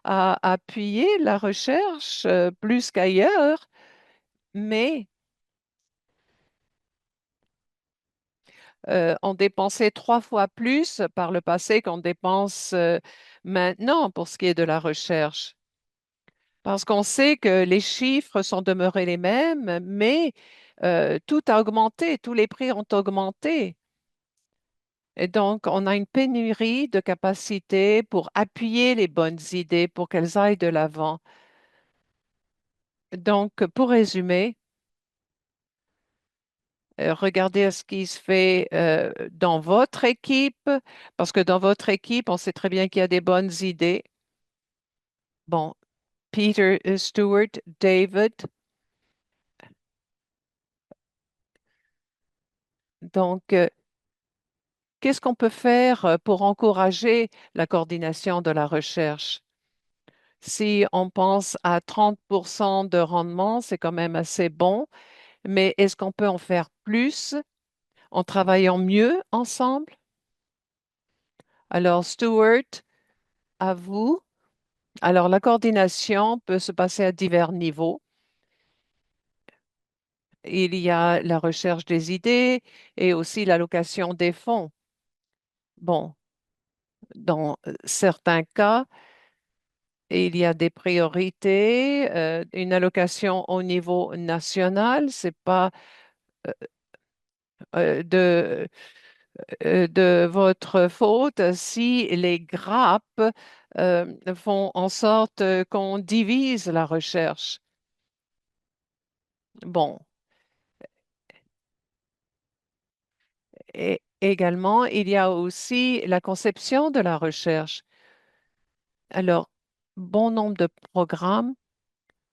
a appuyé la recherche plus qu'ailleurs, mais on dépensait 3 fois plus par le passé qu'on dépense maintenant pour ce qui est de la recherche. Parce qu'on sait que les chiffres sont demeurés les mêmes, mais tout a augmenté, tous les prix ont augmenté. Et donc, on a une pénurie de capacités pour appuyer les bonnes idées pour qu'elles aillent de l'avant. Donc, pour résumer, regardez ce qui se fait dans votre équipe, parce que dans votre équipe, on sait très bien qu'il y a des bonnes idées. Bon, Peter Stewart, David. Donc, qu'est-ce qu'on peut faire pour encourager la coordination de la recherche? Si on pense à 30% de rendement, c'est quand même assez bon, mais est-ce qu'on peut en faire plus en travaillant mieux ensemble? Alors, Stuart, à vous. Alors, la coordination peut se passer à divers niveaux. Il y a la recherche des idées et aussi l'allocation des fonds. Bon, dans certains cas, il y a des priorités, une allocation au niveau national, c'est pas euh, de, de votre faute si les grappes font en sorte qu'on divise la recherche. Bon, et également, il y a aussi la conception de la recherche. Alors, bon nombre de programmes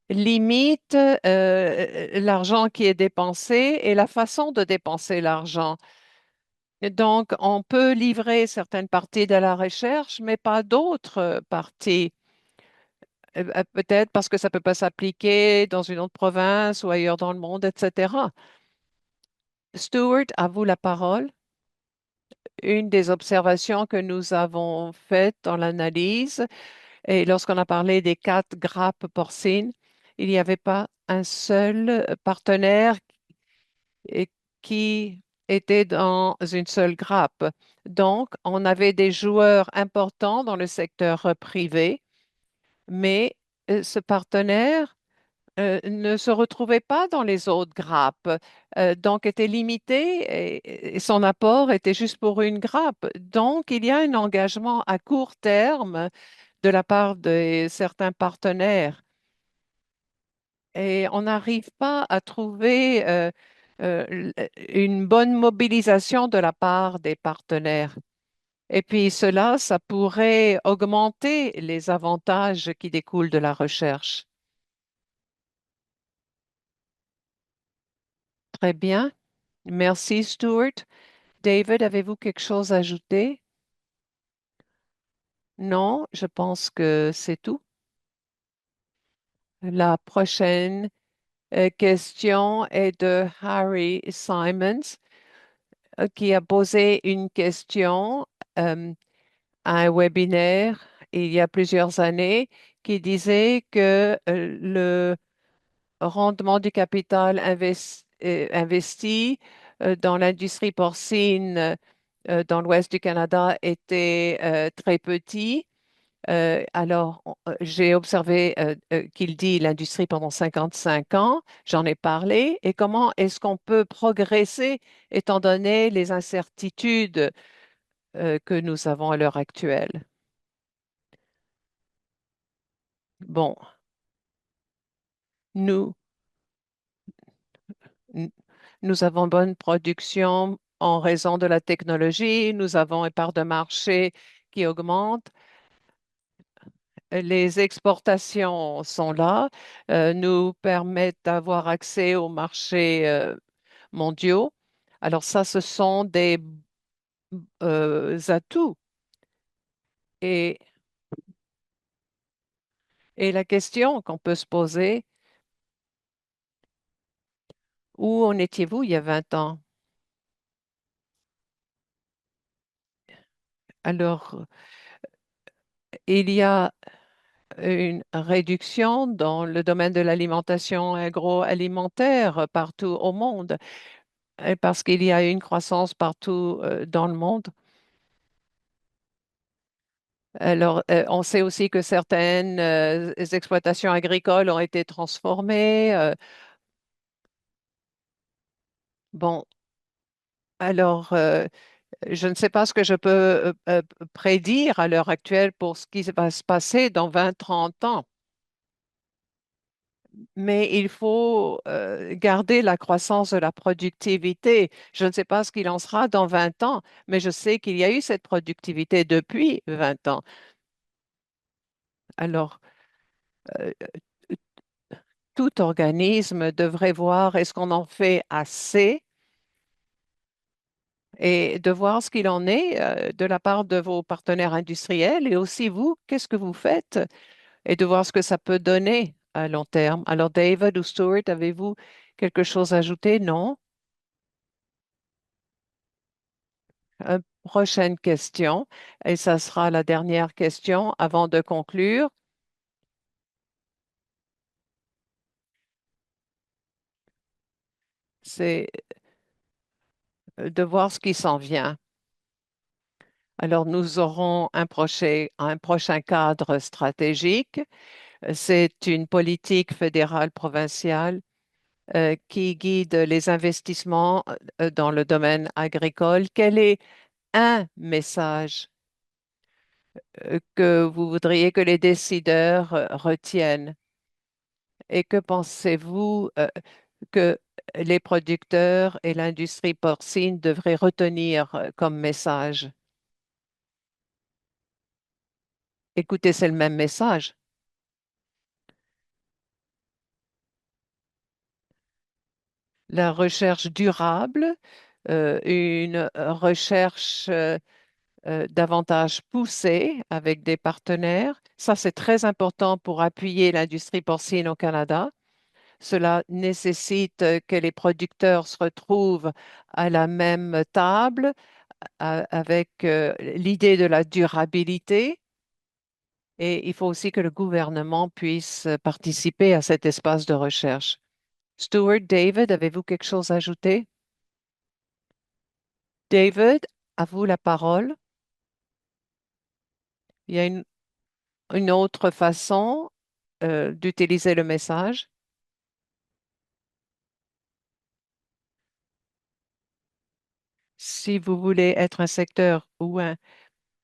limitent l'argent qui est dépensé et la façon de dépenser l'argent. Et donc, on peut livrer certaines parties de la recherche, mais pas d'autres parties. Peut-être parce que ça ne peut pas s'appliquer dans une autre province ou ailleurs dans le monde, etc. Stuart, à vous la parole. Une des observations que nous avons faites dans l'analyse, et lorsqu'on a parlé des 4 grappes porcines, il n'y avait pas un seul partenaire et- qui était dans une seule grappe. Donc, on avait des joueurs importants dans le secteur privé, mais ce partenaire ne se retrouvait pas dans les autres grappes, donc était limité et son apport était juste pour une grappe. Donc, il y a un engagement à court terme de la part de certains partenaires et on n'arrive pas à trouver une bonne mobilisation de la part des partenaires. Et puis cela, ça pourrait augmenter les avantages qui découlent de la recherche. Très bien. Merci, Stuart. David, avez-vous quelque chose à ajouter? Non, je pense que c'est tout. La prochaine question est de Harry Simons, qui a posé une question euh, à un webinaire il y a plusieurs années qui disait que le rendement du capital investi dans l'industrie porcine dans l'ouest du Canada était très petit. J'ai observé qu'il dit l'industrie pendant 55 ans, j'en ai parlé, et comment est-ce qu'on peut progresser étant donné les incertitudes que nous avons à l'heure actuelle? Bon, nous, n- nous avons bonne production en raison de la technologie, nous avons une part de marché qui augmente, les exportations sont là, nous permettent d'avoir accès aux marchés mondiaux. Alors ça, ce sont des atouts. Et, et la question qu'on peut se poser, où en étiez-vous il y a 20 ans? Alors, il y a une réduction dans le domaine de l'alimentation agroalimentaire partout au monde, parce qu'il y a une croissance partout dans le monde. Alors, on sait aussi que certaines exploitations agricoles ont été transformées. Bon, alors, Je ne sais pas ce que je peux prédire à l'heure actuelle pour ce qui va se passer dans 20, 30 ans, mais il faut garder la croissance de la productivité. Je ne sais pas ce qu'il en sera dans 20 ans, mais je sais qu'il y a eu cette productivité depuis 20 ans. Alors, euh, tout organisme devrait voir est-ce qu'on en fait assez et de voir ce qu'il en est de la part de vos partenaires industriels et aussi vous, qu'est-ce que vous faites et de voir ce que ça peut donner à long terme. Alors, David ou Stuart, avez-vous quelque chose à ajouter? Non? Prochaine question, et ça sera la dernière question avant de conclure. C'est de voir ce qui s'en vient. Alors, nous aurons un prochain cadre stratégique. C'est une politique fédérale provinciale qui guide les investissements dans le domaine agricole. Quel est un message que vous voudriez que les décideurs retiennent? Et que pensez-vous que les producteurs et l'industrie porcine devraient retenir comme message? Écoutez, c'est le même message. La recherche durable, une recherche davantage poussée avec des partenaires. Ça, c'est très important pour appuyer l'industrie porcine au Canada. Cela nécessite que les producteurs se retrouvent à la même table avec l'idée de la durabilité. Et il faut aussi que le gouvernement puisse participer à cet espace de recherche. Stuart, David, avez-vous quelque chose à ajouter? David, à vous la parole. Il y a une autre façon d'utiliser le message. Si vous voulez être un secteur ou un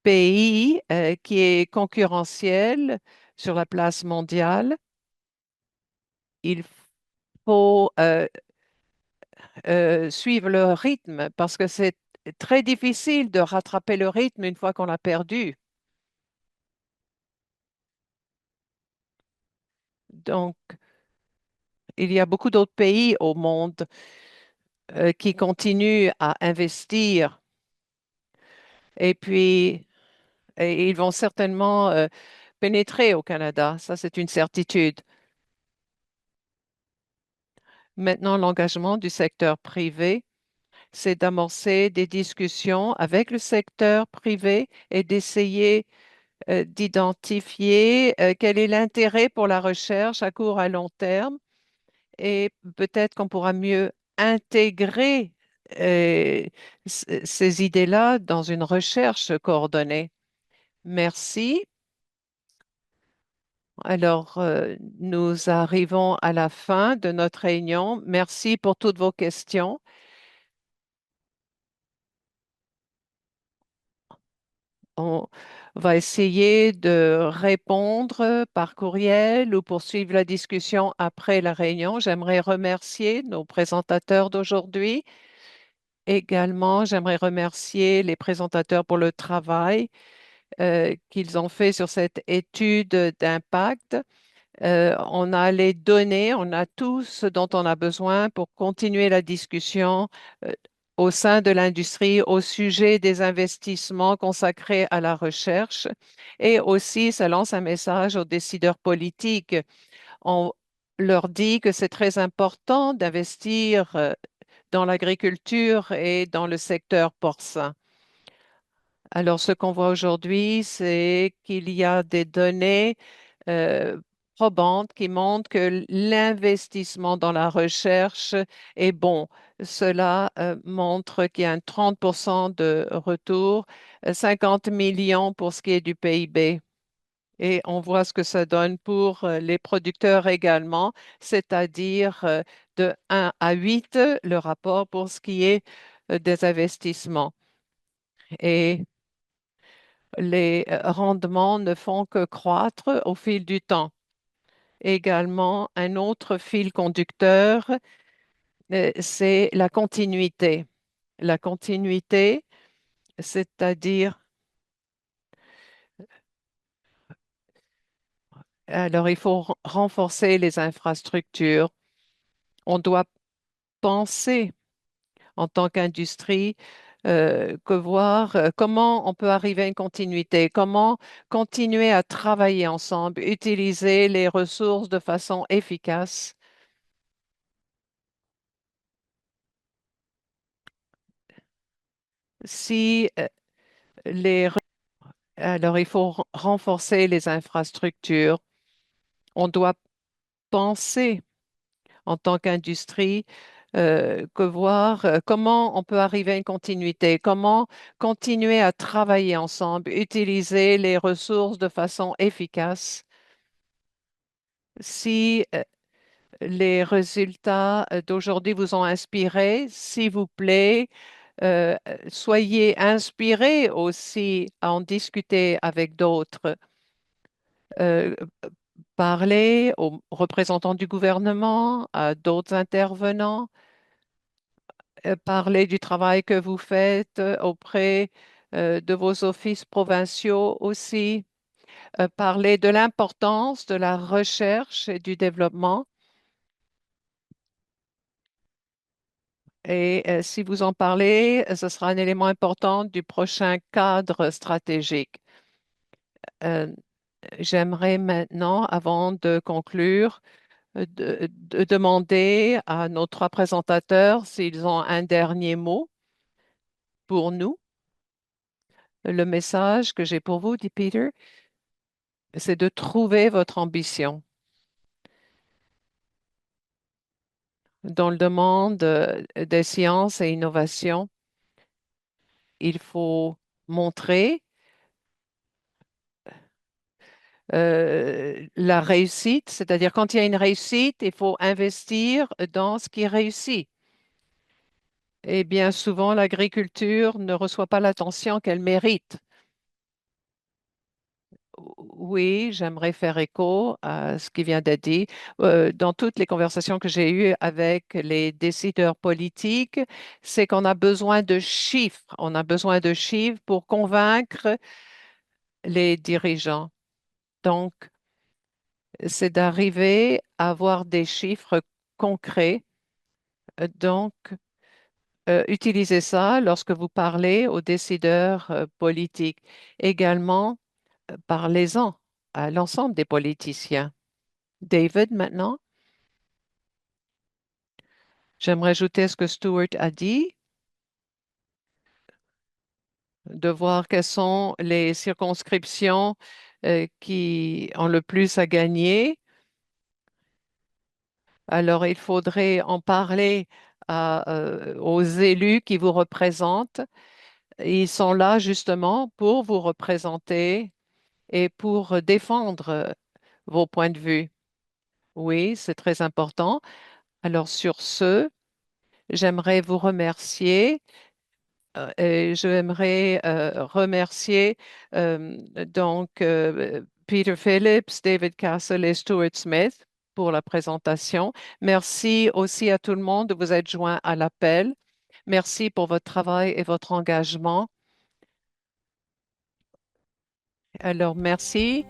pays qui est concurrentiel sur la place mondiale, il faut suivre le rythme parce que c'est très difficile de rattraper le rythme une fois qu'on l'a perdu. Donc, il y a beaucoup d'autres pays au monde qui continuent à investir et puis ils vont certainement pénétrer au Canada. Ça, c'est une certitude. Maintenant, l'engagement du secteur privé, c'est d'amorcer des discussions avec le secteur privé et d'essayer d'identifier quel est l'intérêt pour la recherche à court, à long terme et peut-être qu'on pourra mieux intégrer ces idées-là dans une recherche coordonnée. Merci. Alors, nous arrivons à la fin de notre réunion. Merci pour toutes vos questions. On va essayer de répondre par courriel ou poursuivre la discussion après la réunion. J'aimerais remercier nos présentateurs d'aujourd'hui. Également, j'aimerais remercier les présentateurs pour le travail qu'ils ont fait sur cette étude d'impact. On a les données, on a tout ce dont on a besoin pour continuer la discussion euh, au sein de l'industrie au sujet des investissements consacrés à la recherche. Et aussi, ça lance un message aux décideurs politiques. On leur dit que c'est très important d'investir dans l'agriculture et dans le secteur porcin. Alors, ce qu'on voit aujourd'hui, c'est qu'il y a des données euh, probantes qui montrent que l'investissement dans la recherche est bon. Cela montre qu'il y a un 30% de retour, 50 millions pour ce qui est du PIB. Et on voit ce que ça donne pour les producteurs également, c'est-à-dire de 1 à 8, le rapport pour ce qui est des investissements. et les rendements ne font que croître au fil du temps. Également, un autre fil conducteur, c'est la continuité. La continuité, c'est-à-dire, alors il faut renforcer les infrastructures. On doit penser en tant qu'industrie que voir comment on peut arriver à une continuité, comment continuer à travailler ensemble, utiliser les ressources de façon efficace. Si les... Alors, il faut renforcer les infrastructures. On doit penser en tant qu'industrie que voir comment on peut arriver à une continuité, comment continuer à travailler ensemble, utiliser les ressources de façon efficace. Si les résultats d'aujourd'hui vous ont inspiré, s'il vous plaît, soyez inspirés aussi à en discuter avec d'autres. Euh, Parler aux représentants du gouvernement, à d'autres intervenants, parler du travail que vous faites auprès de vos offices provinciaux aussi, parler de l'importance de la recherche et du développement. Et si vous en parlez, ce sera un élément important du prochain cadre stratégique. Euh, J'aimerais maintenant, avant de conclure, de demander à nos trois présentateurs s'ils ont un dernier mot pour nous. Le message que j'ai pour vous, dit Peter, c'est de trouver votre ambition. Dans le domaine des sciences et innovations, il faut montrer la réussite, c'est-à-dire quand il y a une réussite, il faut investir dans ce qui est réussi. Et bien souvent, l'agriculture ne reçoit pas l'attention qu'elle mérite. Oui, j'aimerais faire écho à ce qui vient d'être dit. Dans toutes les conversations que j'ai eues avec les décideurs politiques, c'est qu'on a besoin de chiffres. On a besoin de chiffres pour convaincre les dirigeants. Donc, c'est d'arriver à avoir des chiffres concrets. Donc, utilisez ça lorsque vous parlez aux décideurs politiques. Également, parlez-en à l'ensemble des politiciens. David, maintenant, j'aimerais ajouter ce que Stuart a dit, de voir quelles sont les circonscriptions qui ont le plus à gagner. Alors, il faudrait en parler aux élus qui vous représentent. Ils sont là justement pour vous représenter et pour défendre vos points de vue. Oui, c'est très important. Alors, sur ce, j'aimerais vous remercier. Et j'aimerais remercier Peter Phillips, David Castle et Stuart Smith pour la présentation. Merci aussi à tout le monde de vous être joint à l'appel. Merci pour votre travail et votre engagement. Alors, merci.